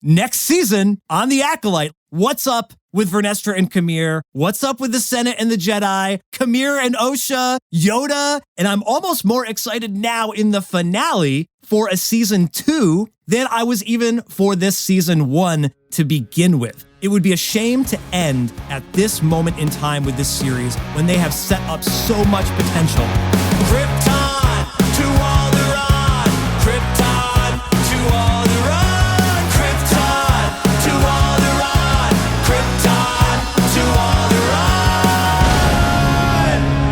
next season on The Acolyte. What's up with Vernestra and Qimir? What's up with the Senate and the Jedi? Qimir and Osha, Yoda, and I'm almost more excited now in the finale for a season 2 than I was even for this season 1 to begin with. It would be a shame to end at this moment in time with this series when they have set up so much potential. Krypton to Alderaan, Krypton to Alderaan, Krypton to Alderaan, Krypton to Alderaan.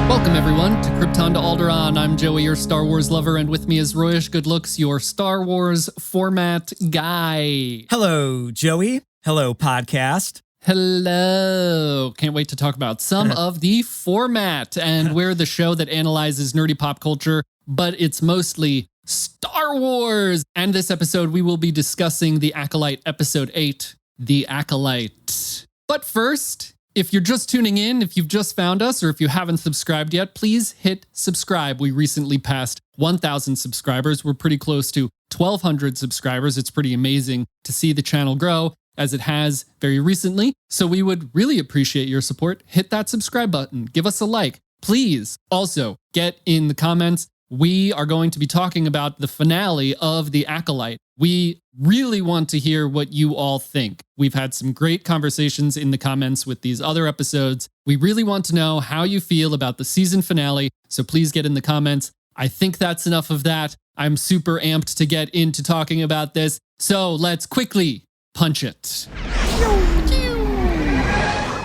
Welcome everyone to Krypton to Alderaan. I'm Joey, your Star Wars lover, and with me is Royish Goodlooks, your Star Wars format guy. Hello, Joey. Hello, podcast. Hello. Can't wait to talk about some of the format. And we're the show that analyzes nerdy pop culture, but it's mostly Star Wars. And this episode, we will be discussing The Acolyte Episode 8, The Acolyte. But first, if you're just tuning in, if you've just found us, or if you haven't subscribed yet, please hit subscribe. We recently passed 1,000 subscribers. We're pretty close to 1,200 subscribers. It's pretty amazing to see the channel grow, as it has very recently. So we would really appreciate your support. Hit that subscribe button. Give us a like. Please also get in the comments. We are going to be talking about the finale of The Acolyte. We really want to hear what you all think. We've had some great conversations in the comments with these other episodes. We really want to know how you feel about the season finale. So please get in the comments. I think that's enough of that. I'm super amped to get into talking about this. So let's quickly punch it.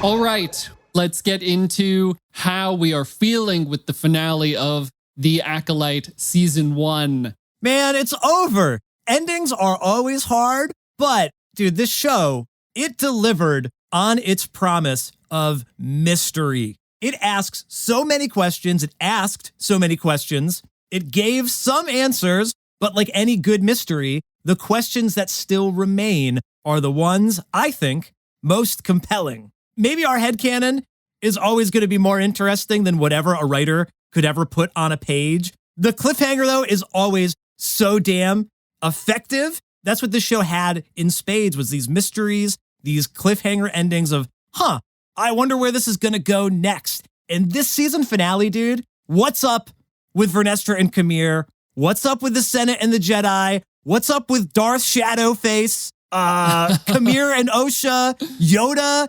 All right, let's get into how we are feeling with the finale of The Acolyte Season 1. Man, it's over. Endings are always hard, but dude, this show, it delivered on its promise of mystery. It asks so many questions. It asked so many questions. It gave some answers, but like any good mystery, the questions that still remain are the ones, I think, most compelling. Maybe our headcanon is always going to be more interesting than whatever a writer could ever put on a page. The cliffhanger, though, is always so damn effective. That's what this show had in spades, was these mysteries, these cliffhanger endings of, I wonder where this is going to go next. And this season finale, dude, what's up with Vernestra and Qimir? What's up with the Senate and the Jedi? What's up with Darth Shadowface? Qimir and Osha, Yoda,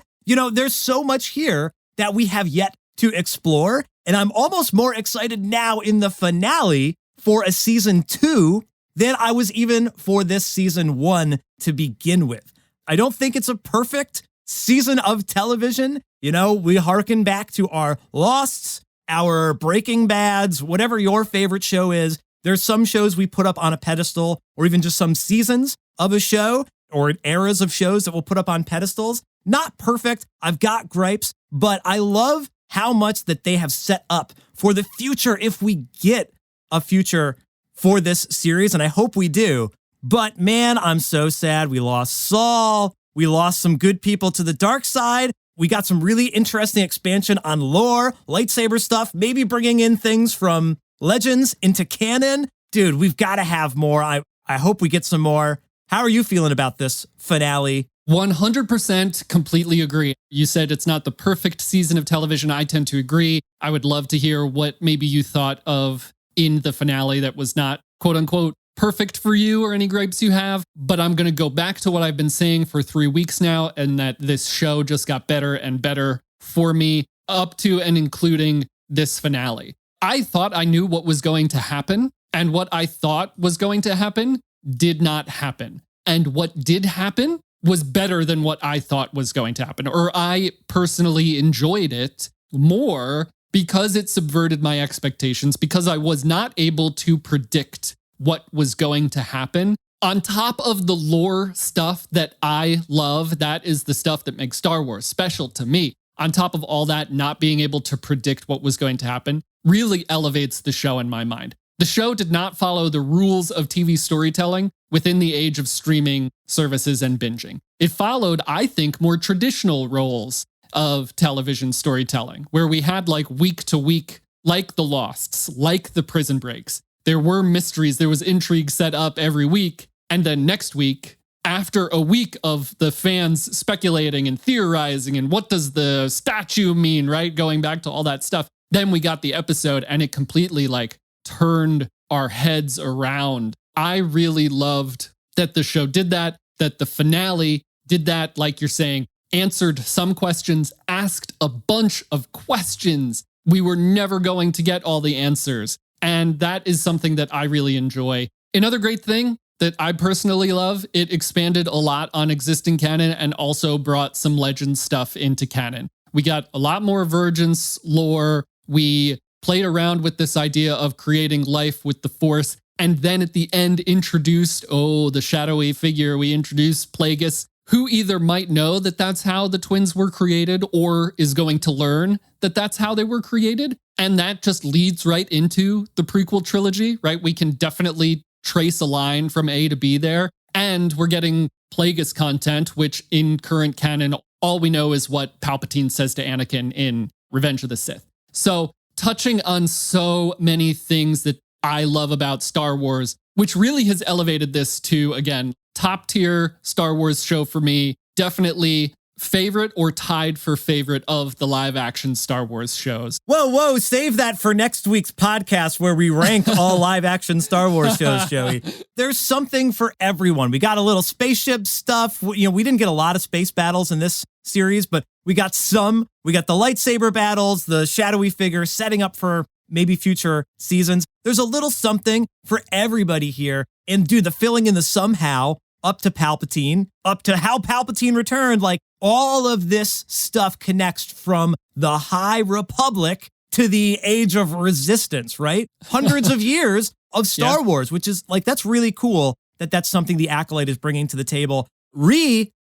there's so much here that we have yet to explore. And I'm almost more excited now in the finale for a season 2 than I was even for this season 1 to begin with. I don't think it's a perfect season of television. We harken back to our Losts, our Breaking Bads, whatever your favorite show is. There's some shows we put up on a pedestal, or even just some seasons of a show, or eras of shows that we'll put up on pedestals. Not perfect. I've got gripes, but I love how much that they have set up for the future if we get a future for this series, and I hope we do. But man, I'm so sad we lost Saul. We lost some good people to the dark side. We got some really interesting expansion on lore, lightsaber stuff, maybe bringing in things from Legends into canon. Dude, we've got to have more. I hope we get some more. How are you feeling about this finale? 100% completely agree. You said it's not the perfect season of television. I tend to agree. I would love to hear what maybe you thought of in the finale that was not, quote unquote, perfect for you, or any gripes you have. But I'm going to go back to what I've been saying for 3 weeks now, and that this show just got better and better for me up to and including this finale. I thought I knew what was going to happen, and what I thought was going to happen did not happen. And what did happen was better than what I thought was going to happen, or I personally enjoyed it more because it subverted my expectations, because I was not able to predict what was going to happen. On top of the lore stuff that I love, that is the stuff that makes Star Wars special to me. On top of all that, not being able to predict what was going to happen really elevates the show in my mind. The show did not follow the rules of TV storytelling within the age of streaming services and binging. It followed, I think, more traditional roles of television storytelling, where we had like week to week, like The Losts, like the Prison Breaks. There were mysteries, there was intrigue set up every week, and then next week, after a week of the fans speculating and theorizing and what does the statue mean, right? Going back to all that stuff. Then we got the episode and it completely like turned our heads around. I really loved that the show did that the finale did that, like you're saying, answered some questions, asked a bunch of questions. We were never going to get all the answers. And that is something that I really enjoy. Another great thing that I personally love, it expanded a lot on existing canon and also brought some legend stuff into canon. We got a lot more Virgins lore. We played around with this idea of creating life with the Force. And then at the end introduced, the shadowy figure. We introduced Plagueis, who either might know that that's how the twins were created or is going to learn that that's how they were created. And that just leads right into the prequel trilogy, right? We can definitely trace a line from A to B there. And we're getting Plagueis content, which in current canon, all we know is what Palpatine says to Anakin in Revenge of the Sith. So touching on so many things that I love about Star Wars, which really has elevated this to, again, top tier Star Wars show for me. Definitely favorite or tied for favorite of the live action Star Wars shows. Whoa, save that for next week's podcast where we rank all live action Star Wars shows, Joey. There's something for everyone. We got a little spaceship stuff. We didn't get a lot of space battles in this series, but we got some. We got the lightsaber battles, the shadowy figure setting up for maybe future seasons. There's a little something for everybody here. And dude, the filling in the somehow up to Palpatine, up to how Palpatine returned, like all of this stuff connects from the High Republic to the Age of Resistance, right? Hundreds of years of Star Wars, which is like, that's really cool that that's something the Acolyte is bringing to the table.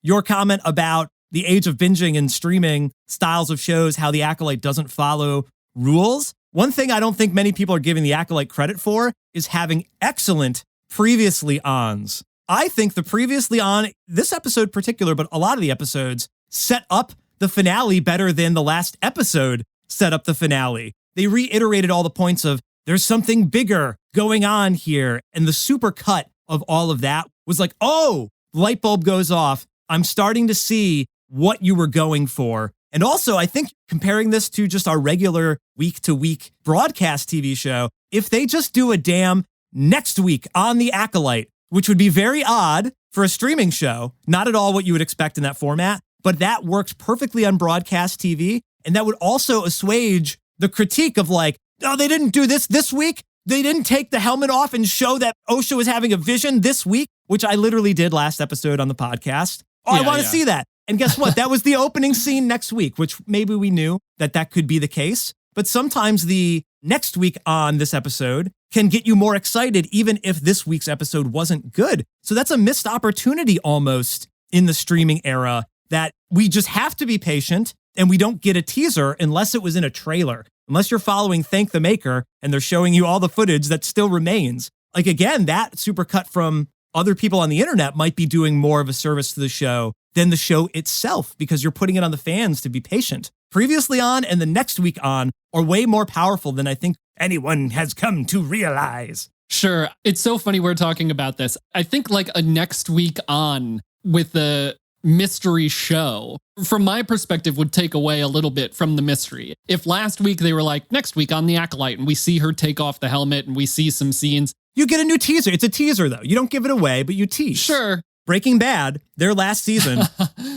Your comment about the age of binging and streaming styles of shows, how the Acolyte doesn't follow rules. One thing I don't think many people are giving the Acolyte credit for is having excellent previously ons. I think the previously on, this episode particular, but a lot of the episodes set up the finale better than the last episode set up the finale. They reiterated all the points of there's something bigger going on here. And the super cut of all of that was like, oh, light bulb goes off. I'm starting to see what you were going for. And also, I think comparing this to just our regular week-to-week broadcast TV show, if they just do a damn next week on The Acolyte, which would be very odd for a streaming show, not at all what you would expect in that format, but that works perfectly on broadcast TV. And that would also assuage the critique of like, oh, they didn't do this week. They didn't take the helmet off and show that Osha was having a vision this week, which I literally did last episode on the podcast. Oh, I want to see that. And guess what? That was the opening scene next week, which maybe we knew that could be the case. But sometimes the next week on this episode can get you more excited, even if this week's episode wasn't good. So that's a missed opportunity almost in the streaming era that we just have to be patient and we don't get a teaser unless it was in a trailer, unless you're following Thank the Maker and they're showing you all the footage that still remains. Like, again, that supercut from other people on the internet might be doing more of a service to the show than the show itself, because you're putting it on the fans to be patient. Previously on and the next week on are way more powerful than I think anyone has come to realize. Sure. It's so funny we're talking about this. I think like a next week on with the mystery show, from my perspective, would take away a little bit from the mystery. If last week they were like, next week on The Acolyte, and we see her take off the helmet and we see some scenes. You get a new teaser. It's a teaser, though. You don't give it away, but you tease. Sure. Breaking Bad, their last season,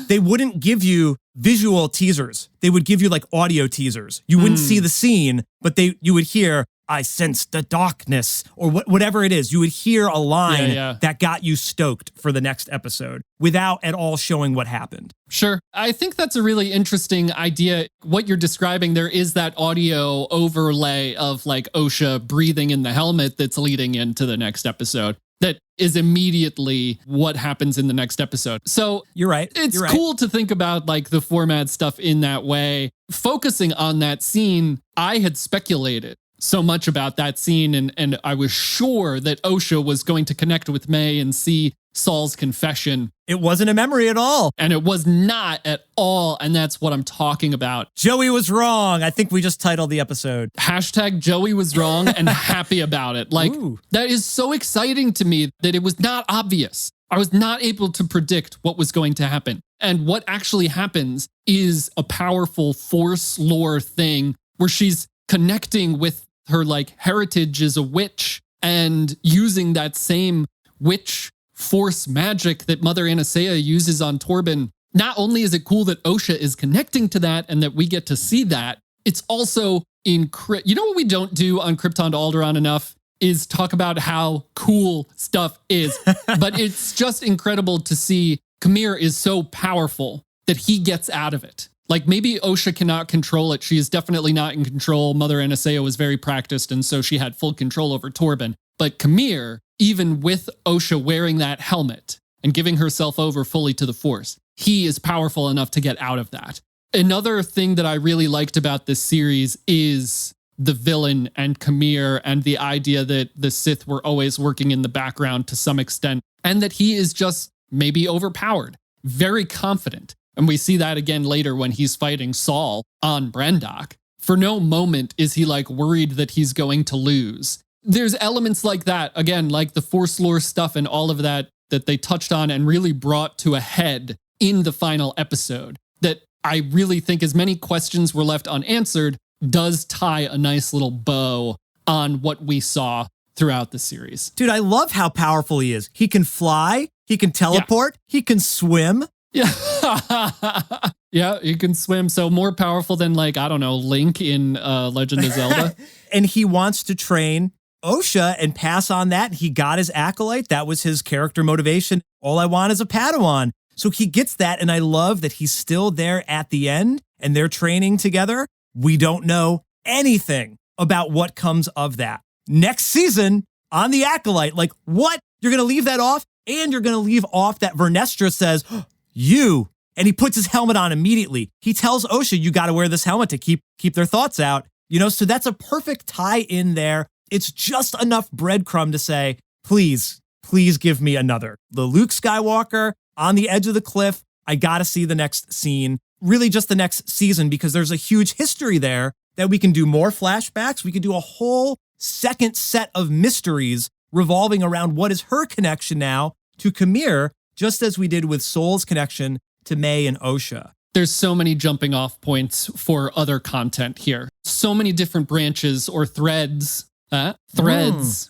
they wouldn't give you visual teasers. They would give you like audio teasers. You wouldn't see the scene, but you would hear, I sensed the darkness, or whatever it is. You would hear a line that got you stoked for the next episode without at all showing what happened. Sure. I think that's a really interesting idea. What you're describing, there is that audio overlay of like Osha breathing in the helmet that's leading into the next episode. That is immediately what happens in the next episode. So you're right. It's cool to think about like the format stuff in that way. Focusing on that scene, I had speculated so much about that scene, and I was sure that Osha was going to connect with Mae and see Saul's confession. It wasn't a memory at all. And it was not at all, and that's what I'm talking about. Joey was wrong. I think we just titled the episode. Hashtag Joey was wrong and happy about it. Like, that is so exciting to me that it was not obvious. I was not able to predict what was going to happen. And what actually happens is a powerful Force lore thing where she's connecting with her like heritage as a witch and using that same witch Force magic that Mother Anastasia uses on Torben. Not only is it cool that Osha is connecting to that and that we get to see that, it's also you know what we don't do on Krypton to Alderaan enough is talk about how cool stuff is. But it's just incredible to see Qimir is so powerful that he gets out of it. Like maybe Osha cannot control it. She is definitely not in control. Mother Anastasia was very practiced, and so she had full control over Torben. But Qimir, even with Osha wearing that helmet and giving herself over fully to the Force, he is powerful enough to get out of that. Another thing that I really liked about this series is the villain and Qimir and the idea that the Sith were always working in the background to some extent, and that he is just maybe overpowered, very confident. And we see that again later when he's fighting Saul on Brendok. For no moment is he like worried that he's going to lose. There's elements like that, again, like the Force lore stuff and all of that they touched on and really brought to a head in the final episode that I really think as many questions were left unanswered does tie a nice little bow on what we saw throughout the series. Dude, I love how powerful he is. He can fly, he can teleport, he can swim. Yeah. Yeah, he can swim. So more powerful than like, I don't know, Link in Legend of Zelda. And he wants to train Osha and pass on that. He got his acolyte. That was his character motivation. All I want is a Padawan. So he gets that. And I love that he's still there at the end and they're training together. We don't know anything about what comes of that. Next season on the Acolyte, like what? You're going to leave that off? And you're going to leave off that Vernestra says, you. And he puts his helmet on immediately. He tells Osha, you got to wear this helmet to keep their thoughts out. You know, so that's a perfect tie in there. It's just enough breadcrumb to say, please give me another. The Luke Skywalker on the edge of the cliff. I got to see the next scene. Really just the next season, because there's a huge history there that we can do more flashbacks. We can do a whole second set of mysteries revolving around what is her connection now to Qimir, just as we did with Soul's connection to Mae and Osha. There's so many jumping off points for other content here. So many different branches or threads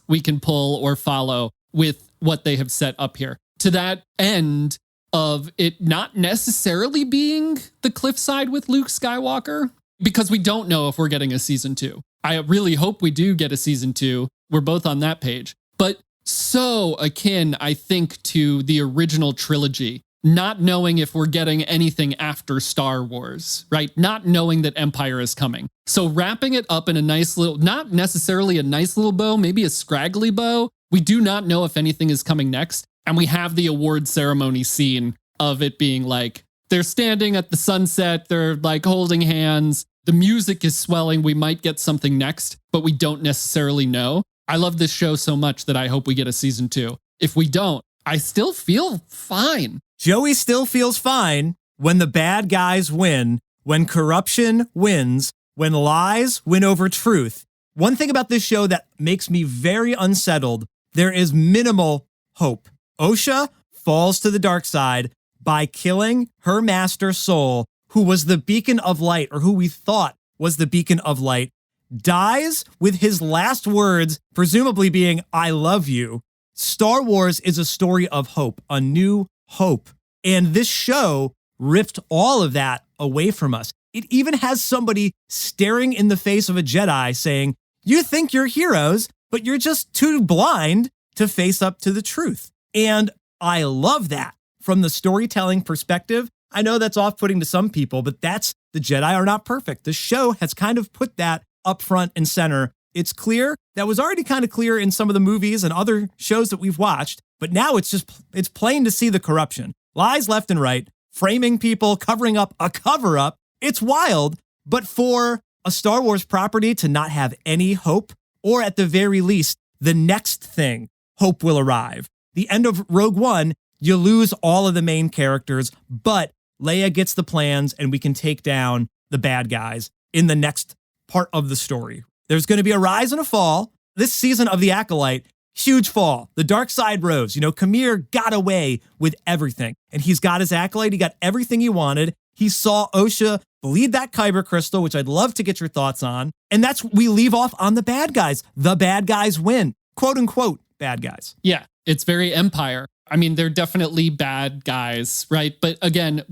we can pull or follow with what they have set up here. To that end of it not necessarily being the cliffside with Luke Skywalker, because we don't know if we're getting a season 2. I really hope we do get a season 2. We're both on that page. But so akin, I think, to the original trilogy, not knowing if we're getting anything after Star Wars, right? Not knowing that Empire is coming. So wrapping it up in a nice little, not necessarily a nice little bow, maybe a scraggly bow. We do not know if anything is coming next. And we have the award ceremony scene of it being like, they're standing at the sunset, they're like holding hands. The music is swelling. We might get something next, but we don't necessarily know. I love this show so much that I hope we get a season 2. If we don't, I still feel fine. Joey still feels fine when the bad guys win, when corruption wins, when lies win over truth. One thing about this show that makes me very unsettled, there is minimal hope. Osha falls to the dark side by killing her master Soul, who was the beacon of light, or who we thought was the beacon of light, dies with his last words, presumably being, I love you. Star Wars is a story of hope, a new hope. And this show ripped all of that away from us. It even has somebody staring in the face of a Jedi saying, you think you're heroes, but you're just too blind to face up to the truth. And I love that from the storytelling perspective. I know that's off-putting to some people, but that's the Jedi are not perfect. The show has kind of put that up front and center. It's clear. That was already kind of clear in some of the movies and other shows that we've watched, but now it's plain to see the corruption. Lies left and right, framing people, covering up a cover-up. It's wild, but for a Star Wars property to not have any hope, or at the very least, the next thing, hope will arrive. The end of Rogue One, you lose all of the main characters, but Leia gets the plans and we can take down the bad guys in the next part of the story. There's going to be a rise and a fall. This season of The Acolyte, huge fall. The dark side rose. Qimir got away with everything. And he's got his acolyte. He got everything he wanted. He saw Osha bleed that Kyber crystal, which I'd love to get your thoughts on. And we leave off on the bad guys. The bad guys win. Quote unquote, bad guys. Yeah, it's very Empire. I mean, they're definitely bad guys, right? But again,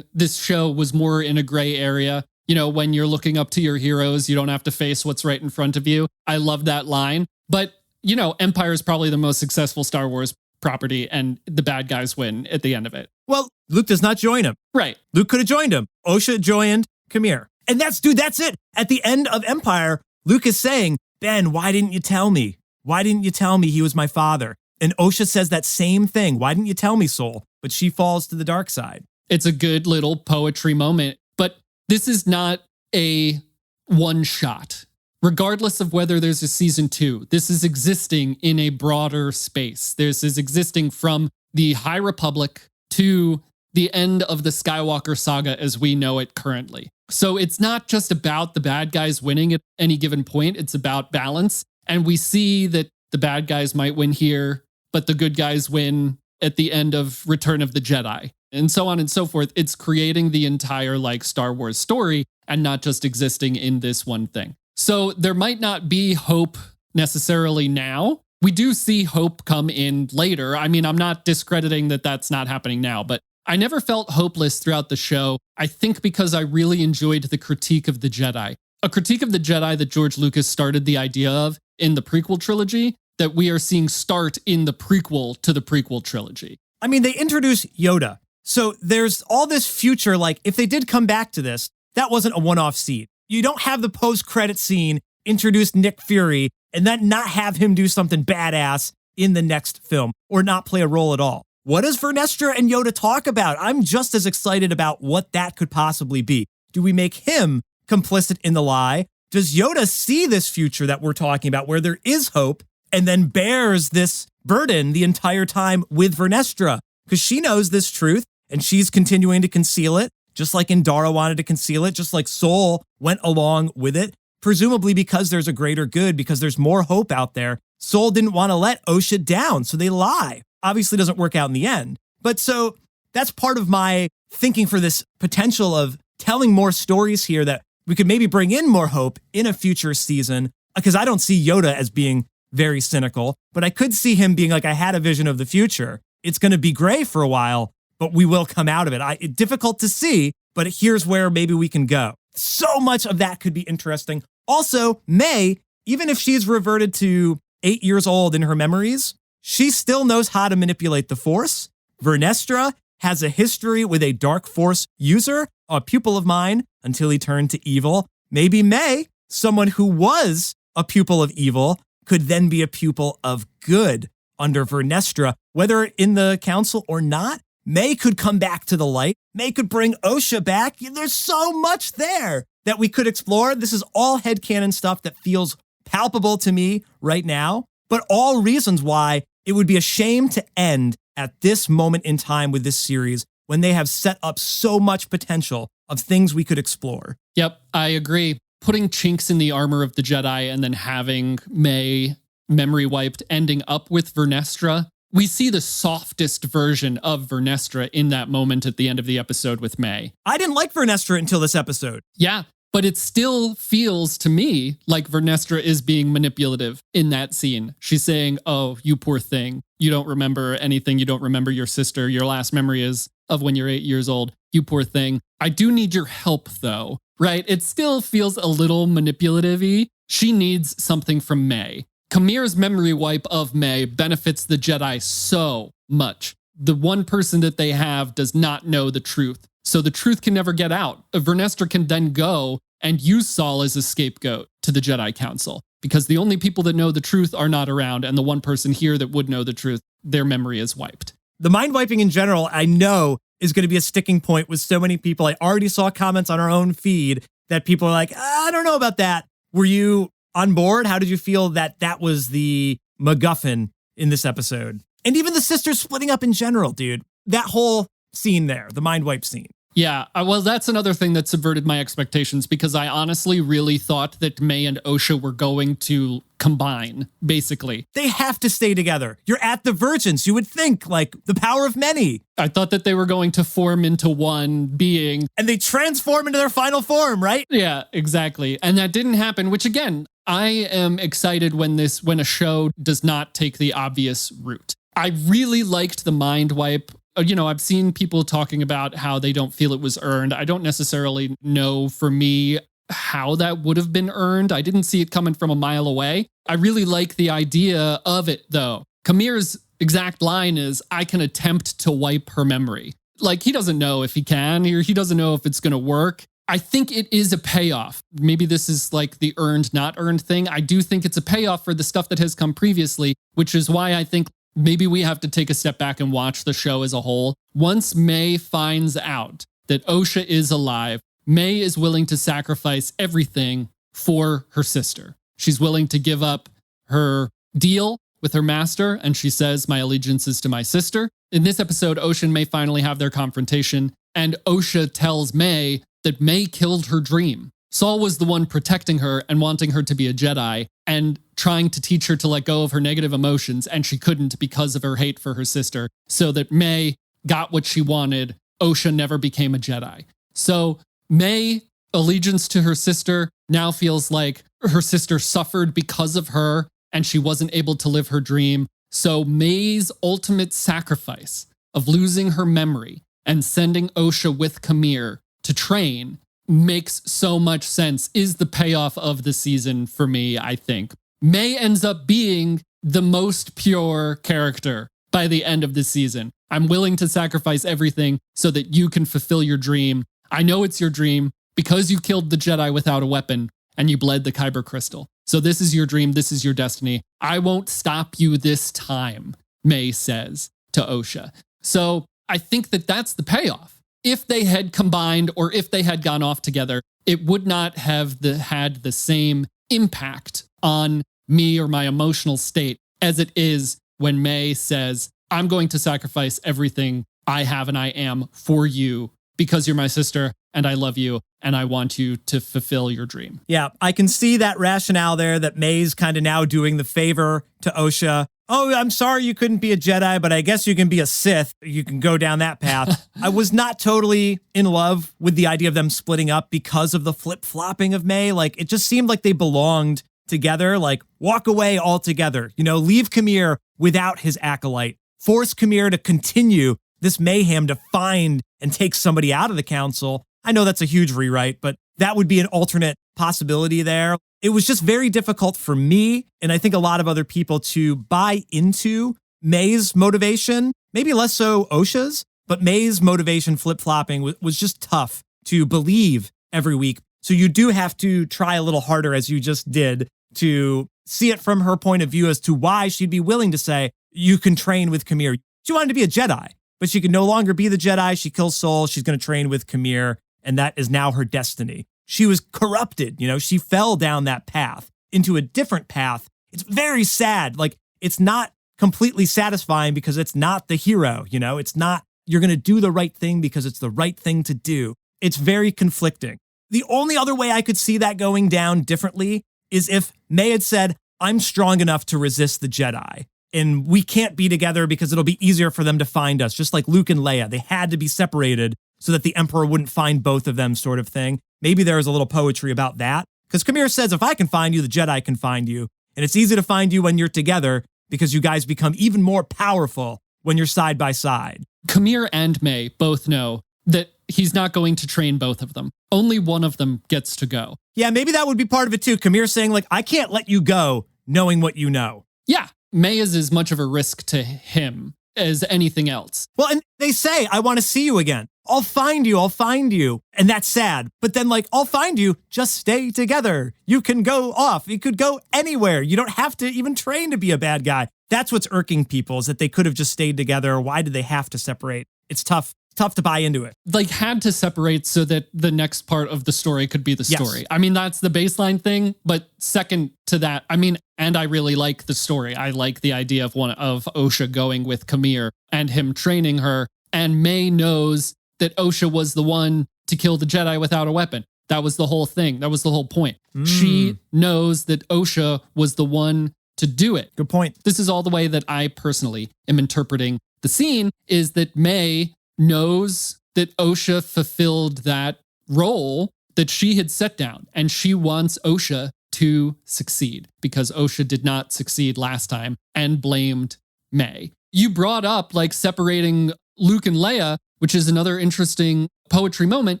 this show was more in a gray area. When you're looking up to your heroes, you don't have to face what's right in front of you. I love that line. But, Empire is probably the most successful Star Wars property, and the bad guys win at the end of it. Well, Luke does not join him. Right. Luke could have joined him. Osha joined Qimir. And that's it. At the end of Empire, Luke is saying, Ben, why didn't you tell me? Why didn't you tell me he was my father? And Osha says that same thing. Why didn't you tell me, Soul? But she falls to the dark side. It's a good little poetry moment. But this is not a one shot. Regardless of whether there's a season 2, this is existing in a broader space. This is existing from the High Republic to the end of the Skywalker saga as we know it currently. So it's not just about the bad guys winning at any given point. It's about balance. And we see that the bad guys might win here, but the good guys win at the end of Return of the Jedi, and so on and so forth. It's creating the entire Star Wars story and not just existing in this one thing. So there might not be hope necessarily now. We do see hope come in later. I mean, I'm not discrediting that that's not happening now, but I never felt hopeless throughout the show. I think because I really enjoyed the critique of the Jedi. A critique of the Jedi that George Lucas started the idea of in the prequel trilogy that we are seeing start in the prequel to the prequel trilogy. I mean, they introduce Yoda. So there's all this future, if they did come back to this, that wasn't a one-off scene. You don't have the post-credit scene introduce Nick Fury and then not have him do something badass in the next film or not play a role at all. What does Vernestra and Yoda talk about? I'm just as excited about what that could possibly be. Do we make him complicit in the lie? Does Yoda see this future that we're talking about where there is hope and then bears this burden the entire time with Vernestra? Because she knows this truth and she's continuing to conceal it, just like Indara wanted to conceal it, just like Soul went along with it, presumably because there's a greater good, because there's more hope out there. Soul didn't want to let Osha down, so they lie. Obviously doesn't work out in the end. But so that's part of my thinking for this potential of telling more stories here that we could maybe bring in more hope in a future season, because I don't see Yoda as being very cynical, but I could see him being I had a vision of the future. It's going to be gray for a while, but we will come out of it. It's difficult to see, but here's where maybe we can go. So much of that could be interesting. Also, Mae, even if she's reverted to 8 years old in her memories, she still knows how to manipulate the Force. Vernestra has a history with a dark Force user, a pupil of mine, until he turned to evil. Maybe Mae, someone who was a pupil of evil, could then be a pupil of good under Vernestra, whether in the council or not. Mae could come back to the light. Mae could bring Osha back. There's so much there that we could explore. This is all headcanon stuff that feels palpable to me right now, but all reasons why it would be a shame to end at this moment in time with this series when they have set up so much potential of things we could explore. Yep, I agree. Putting chinks in the armor of the Jedi and then having Mae memory wiped, ending up with Vernestra. We see the softest version of Vernestra in that moment at the end of the episode with Mae. I didn't like Vernestra until this episode. Yeah, but it still feels to me like Vernestra is being manipulative in that scene. She's saying, oh, you poor thing. You don't remember anything. You don't remember your sister. Your last memory is of when you're 8 years old. You poor thing. I do need your help, though, right? It still feels a little manipulative-y. She needs something from Mae. Qimir's memory wipe of Mae benefits the Jedi so much. The one person that they have does not know the truth, so the truth can never get out. Vernestra can then go and use Saul as a scapegoat to the Jedi Council, because the only people that know the truth are not around, and the one person here that would know the truth, their memory is wiped. The mind wiping in general, I know, is going to be a sticking point with so many people. I already saw comments on our own feed that people are like, I don't know about that. Were you on board? How did you feel that that was the MacGuffin in this episode? And even the sisters splitting up in general, dude. That whole scene there, the mind wipe scene. Yeah, well, that's another thing that subverted my expectations because I honestly really thought that Mae and Osha were going to combine, basically. They have to stay together. You're at the Virgins. You would think, like, the power of many. I thought that they were going to form into one being. And they transform into their final form, right? Yeah, exactly. And that didn't happen, which again, I am excited when a show does not take the obvious route. I really liked the mind wipe. I've seen people talking about how they don't feel it was earned. I don't necessarily know for me how that would have been earned. I didn't see it coming from a mile away. I really like the idea of it, though. Qamir's exact line is, I can attempt to wipe her memory. Like, he doesn't know if he can, or he doesn't know if it's going to work. I think it is a payoff. Maybe this is like the earned, not earned thing. I do think it's a payoff for the stuff that has come previously, which is why I think maybe we have to take a step back and watch the show as a whole. Once Mae finds out that Osha is alive, Mae is willing to sacrifice everything for her sister. She's willing to give up her deal with her master, and she says, my allegiance is to my sister. In this episode, Osha and Mae finally have their confrontation, and Osha tells Mae that Mae killed her dream. Saul was the one protecting her and wanting her to be a Jedi and trying to teach her to let go of her negative emotions, and she couldn't because of her hate for her sister, so that Mae got what she wanted. Osha never became a Jedi. So Mae, allegiance to her sister, now feels like her sister suffered because of her and she wasn't able to live her dream. So Mae's ultimate sacrifice of losing her memory and sending Osha with Qimir to train makes so much sense, is the payoff of the season for me, I think. Mae ends up being the most pure character by the end of the season. I'm willing to sacrifice everything so that you can fulfill your dream. I know it's your dream because you killed the Jedi without a weapon and you bled the Kyber crystal. So this is your dream. This is your destiny. I won't stop you this time, Mae says to Osha. So I think that that's the payoff. If they had combined or if they had gone off together, it would not have had the same impact on me or my emotional state as it is when Mae says, I'm going to sacrifice everything I have and I am for you because you're my sister and I love you and I want you to fulfill your dream. Yeah, I can see that rationale there that Mae's kind of now doing the favor to Osha. Oh, I'm sorry you couldn't be a Jedi, but I guess you can be a Sith. You can go down that path. I was not totally in love with the idea of them splitting up because of the flip-flopping of Mae. Like, it just seemed like they belonged together. Like, walk away altogether. Leave Qimir without his acolyte. Force Qimir to continue this mayhem to find and take somebody out of the council. I know that's a huge rewrite, but that would be an alternate possibility there. It was just very difficult for me, and I think a lot of other people, to buy into Mae's motivation, maybe less so Osha's, but Mae's motivation flip-flopping was just tough to believe every week. So you do have to try a little harder, as you just did, to see it from her point of view as to why she'd be willing to say, you can train with Qimir. She wanted to be a Jedi, but she could no longer be the Jedi. She kills Soul. She's going to train with Qimir, and that is now her destiny. She was corrupted, she fell down that path into a different path. It's very sad. Like, it's not completely satisfying because it's not the hero, it's not, you're going to do the right thing because it's the right thing to do. It's very conflicting. The only other way I could see that going down differently is if Mae had said, I'm strong enough to resist the Jedi and we can't be together because it'll be easier for them to find us, just like Luke and Leia. They had to be separated so that the Emperor wouldn't find both of them, sort of thing. Maybe there is a little poetry about that. Because Qimir says, if I can find you, the Jedi can find you. And it's easy to find you when you're together because you guys become even more powerful when you're side by side. Qimir and Mae both know that he's not going to train both of them. Only one of them gets to go. Yeah, maybe that would be part of it too. Qimir saying, like, I can't let you go knowing what you know. Yeah, Mae is as much of a risk to him as anything else. Well, and they say, I want to see you again. I'll find you. And that's sad. But then, like, I'll find you, just stay together. You can go off. You could go anywhere. You don't have to even train to be a bad guy. That's what's irking people, is that they could have just stayed together. Why did they have to separate? It's tough. Tough to buy into it. Like, had to separate so that the next part of the story could be the story. Yes. I mean, that's the baseline thing. But second to that, and I really like the story. I like the idea of Osha going with Qimir and him training her. And Mae knows that Osha was the one to kill the Jedi without a weapon. That was the whole thing. That was the whole point. She knows that Osha was the one to do it. Good point. This is all the way that I personally am interpreting the scene, is that Mae knows that Osha fulfilled that role that she had set down, and she wants Osha to succeed because Osha did not succeed last time and blamed Mae. You brought up like separating Luke and Leia, which is another interesting poetry moment.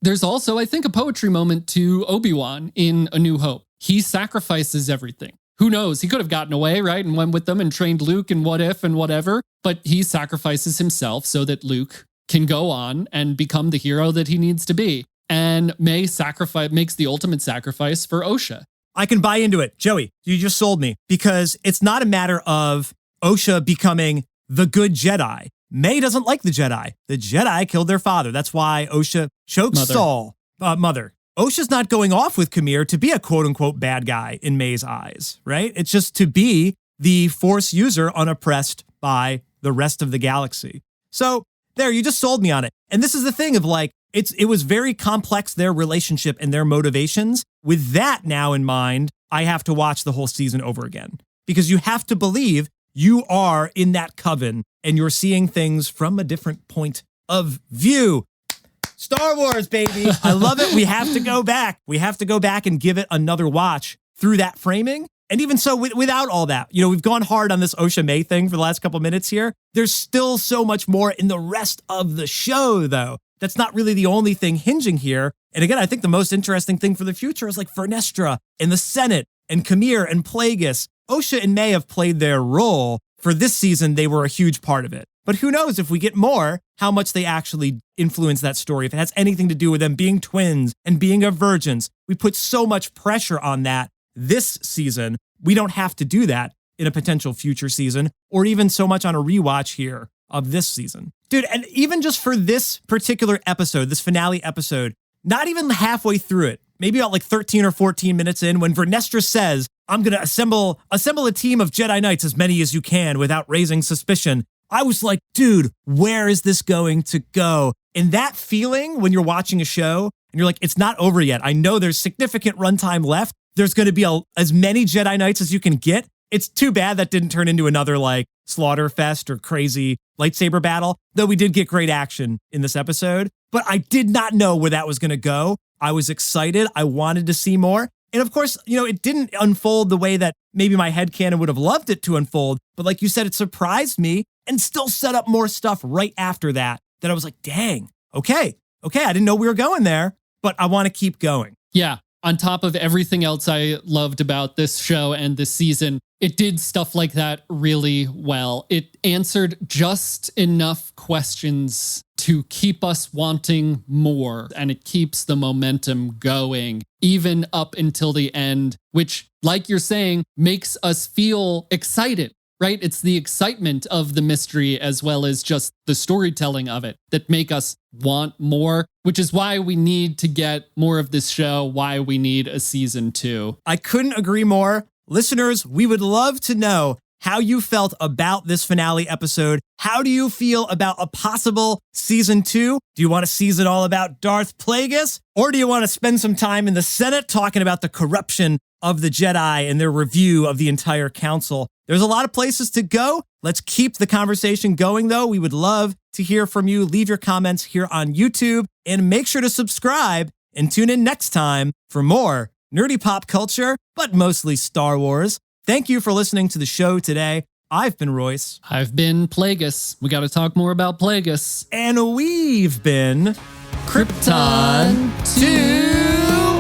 There's also, I think, a poetry moment to Obi-Wan in A New Hope. He sacrifices everything. Who knows? He could have gotten away, right? And went with them and trained Luke and what if and whatever. But he sacrifices himself so that Luke can go on and become the hero that he needs to be. And Mae makes the ultimate sacrifice for Osha. I can buy into it. Joey, you just sold me, because it's not a matter of Osha becoming the good Jedi. Mae doesn't like the Jedi. The Jedi killed their father. That's why Osha chokes Saul. Mother. Osha's not going off with Qimir to be a quote-unquote bad guy in Mae's eyes, right? It's just to be the Force user unoppressed by the rest of the galaxy. So there, you just sold me on it. And this is the thing of like, it was very complex, their relationship and their motivations. With that now in mind, I have to watch the whole season over again, because you have to believe you are in that coven and you're seeing things from a different point of view. Star Wars, baby. I love it. We have to go back. We have to go back and give it another watch through that framing. And even so, without all that, you know, we've gone hard on this Osha Mae thing for the last couple minutes here. There's still so much more in the rest of the show, though. That's not really the only thing hinging here. And again, I think the most interesting thing for the future is like Vernestra and the Senate and Qimir and Plagueis. Osha and Mae have played their role. For this season, they were a huge part of it. But who knows if we get more, how much they actually influence that story, if it has anything to do with them being twins and being a virgins. We put so much pressure on that this season. We don't have to do that in a potential future season, or even so much on a rewatch here of this season. Dude, and even just for this particular episode, this finale episode, not even halfway through it, maybe about like 13 or 14 minutes in, when Vernestra says, I'm going to assemble a team of Jedi Knights, as many as you can, without raising suspicion. I was like, dude, where is this going to go? And that feeling when you're watching a show and you're like, it's not over yet. I know there's significant runtime left. There's going to be as many Jedi Knights as you can get. It's too bad that didn't turn into another like slaughter fest or crazy lightsaber battle, though we did get great action in this episode. But I did not know where that was going to go. I was excited. I wanted to see more. And of course, you know, it didn't unfold the way that maybe my headcanon would have loved it to unfold. But like you said, it surprised me and still set up more stuff right after that I was like, dang, okay, I didn't know we were going there, but I want to keep going. Yeah. On top of everything else I loved about this show and this season, it did stuff like that really well. It answered just enough questions to keep us wanting more, and it keeps the momentum going even up until the end, which, like you're saying, makes us feel excited, right? It's the excitement of the mystery as well as just the storytelling of it that make us want more, which is why we need to get more of this show, why we need a season 2. I couldn't agree more. Listeners, we would love to know how you felt about this finale episode. How do you feel about a possible season 2? Do you want a season all about Darth Plagueis? Or do you want to spend some time in the Senate talking about the corruption of the Jedi and their review of the entire council? There's a lot of places to go. Let's keep the conversation going, though. We would love to hear from you. Leave your comments here on YouTube and make sure to subscribe and tune in next time for more nerdy pop culture, but mostly Star Wars. Thank you for listening to the show today. I've been Royce. I've been Plagueis. We got to talk more about Plagueis. And we've been Krypton 2.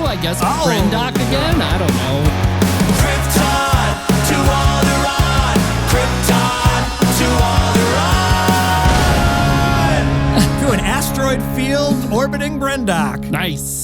I guess Brendock again? I don't know. Krypton to Alderaan. Krypton to Alderaan. Through an asteroid field orbiting Brendock. Nice.